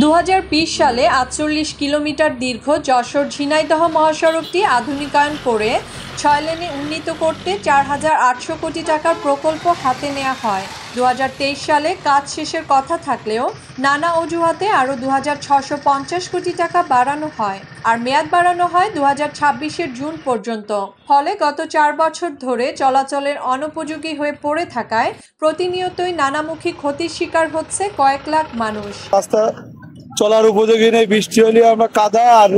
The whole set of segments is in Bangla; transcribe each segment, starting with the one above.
2020 সালে 48 কিলোমিটার দীর্ঘ যশোর-ঝিনাইদহ মহাসড়কটি আধুনিকায়ন করে 6 লেনে উন্নীত করতে 4,800 কোটি টাকার প্রকল্প হাতে নেওয়া হয়। 2023 সালে কাজ শেষের কথা থাকলেও নানা অজুহাতে আরও 2,650 কোটি টাকা বাড়ানো হয়, আর মেয়াদ বাড়ানো হয় 2026-এর জুন পর্যন্ত। ফলে গত 4 বছর ধরে চলাচলের অনুপযোগী হয়ে পড়ে থাকায় প্রতিনিয়তই নানামুখী ক্ষতির শিকার হচ্ছে কয়েক লাখ মানুষ। চলার উপযোগী নেই, বৃষ্টি হলে আমরা কাদা আর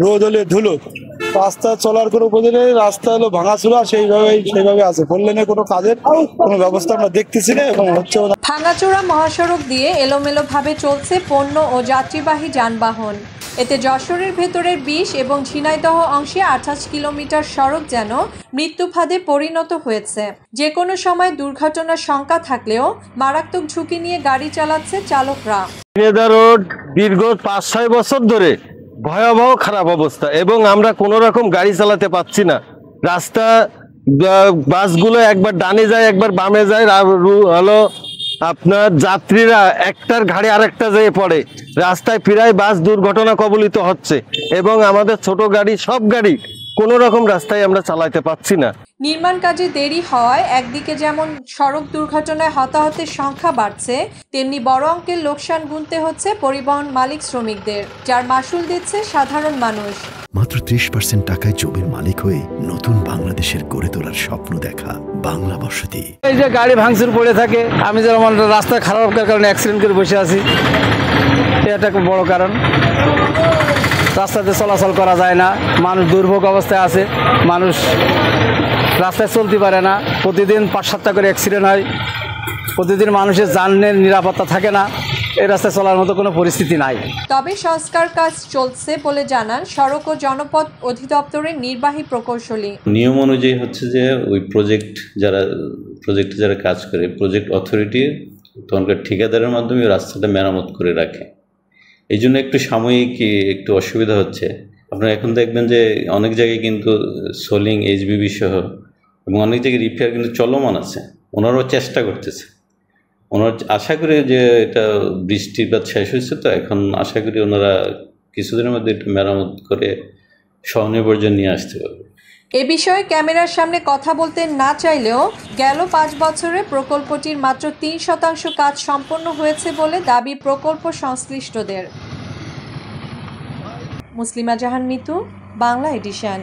রোদ হলে ধুলো। রাস্তা চলার কোনো উপযোগী নেই, রাস্তা হলো ভাঙাচোরা সেইভাবে আছে। ফোর লেনে কোনো কাজের কোনো ব্যবস্থা আমরা দেখতেছি না এবং হচ্ছে না। ভাঙাচোরা মহাসড়ক দিয়ে এলোমেলোভাবে চলছে পণ্য ও যাত্রীবাহী যানবাহন। এতে যশোরের ভেতরের 20 এবং ঝিনাইদহ অংশে 28 কিলোমিটার সড়ক যেন মৃত্যুফাঁদে পরিণত হয়েছে। যে কোনো সময় দুর্ঘটনার শঙ্কা থাকলেও মারাত্মক ঝুঁকি নিয়ে গাড়ি চালাচ্ছে চালকরা। রোড দীর্ঘ 5-6 বছর ধরে ভয়াবহ খারাপ অবস্থা এবং আমরা কোনো রকম গাড়ি চালাতে পারছি না। রাস্তা বাসগুলো একবার ডানে যায় একবার বামে যায়, হলো আপনার যাত্রীরা একটার ঘাড়ে আরেকটা যেয়ে পড়ে। রাস্তায় প্রায় বাস দুর্ঘটনা কবলিত হচ্ছে এবং আমাদের ছোট গাড়ি সব গাড়ি কোনো রকম রাস্তায় আমরা চালাতে পারছি না। নির্মাণ কাজে দেরি হওয়ায় একদিকে যেমন সড়ক দুর্ঘটনায় হতাহতের সংখ্যা বাড়ছে, তেমনি বড় অঙ্কের লোকসান গুনতে হচ্ছে পরিবহন মালিক শ্রমিকদের, যার মাসুল দিচ্ছে সাধারণ মানুষ। মাত্র 30% টাকায় জমির মালিক হয়ে নতুন বাংলাদেশের গড়ে তোলার স্বপ্ন দেখা বাংলা বসতি। এই যে গাড়ি ভাঙচুর পড়ে থাকে, আমি যেমন রাস্তা খারাপের কারণে অ্যাক্সিডেন্ট করে বসে আছি, এটা একটা বড় কারণ। রাস্তাতে চলাচল করা যায় না, মানুষ দুর্ভোগ অবস্থায় আছে, মানুষ রাস্তায় চলতে পারে না। প্রতিদিন 5-7টা করে অ্যাক্সিডেন্ট হয়, প্রতিদিন মানুষের জানের নিরাপত্তা থাকে না, এই রাস্তায় চলার মতো কোনো পরিস্থিতি নাই। তবে সংস্কার কাজ চলছে বলে জানান সড়ক ও জনপথ অধিদপ্তরের নির্বাহী প্রকৌশলী। নিয়ম অনুযায়ী হচ্ছে যে ওই প্রজেক্টে যারা কাজ করে, প্রজেক্ট অথরিটি তখনকার ঠিকাদারের মাধ্যমে রাস্তাটা মেরামত করে রাখে। এই জন্য একটু সাময়িক একটু অসুবিধা হচ্ছে। আপনারা এখন দেখবেন যে অনেক জায়গায় কিন্তু সোলিং, এইচবিবি সহ এবং অনেক জায়গায় রিপেয়ার কিন্তু চলমান আছে। ওনারাও চেষ্টা করতেছে। ওনারা আশা করি যে এটা বৃষ্টিপাত শেষ হয়েছে, তো এখন আশা করি ওনারা কিছুদিনের মধ্যে এটা মেরামত করে স্বনির্ভর নিয়ে আসতে পারবে। এ বিষয়ে ক্যামেরার সামনে কথা বলতে না চাইলেও গেল 5 বছরে প্রকল্পটির মাত্র 3% কাজ সম্পন্ন হয়েছে বলে দাবি প্রকল্প সংশ্লিষ্টদের। মুসলিমা জাহান মিতু, বাংলা এডিশন।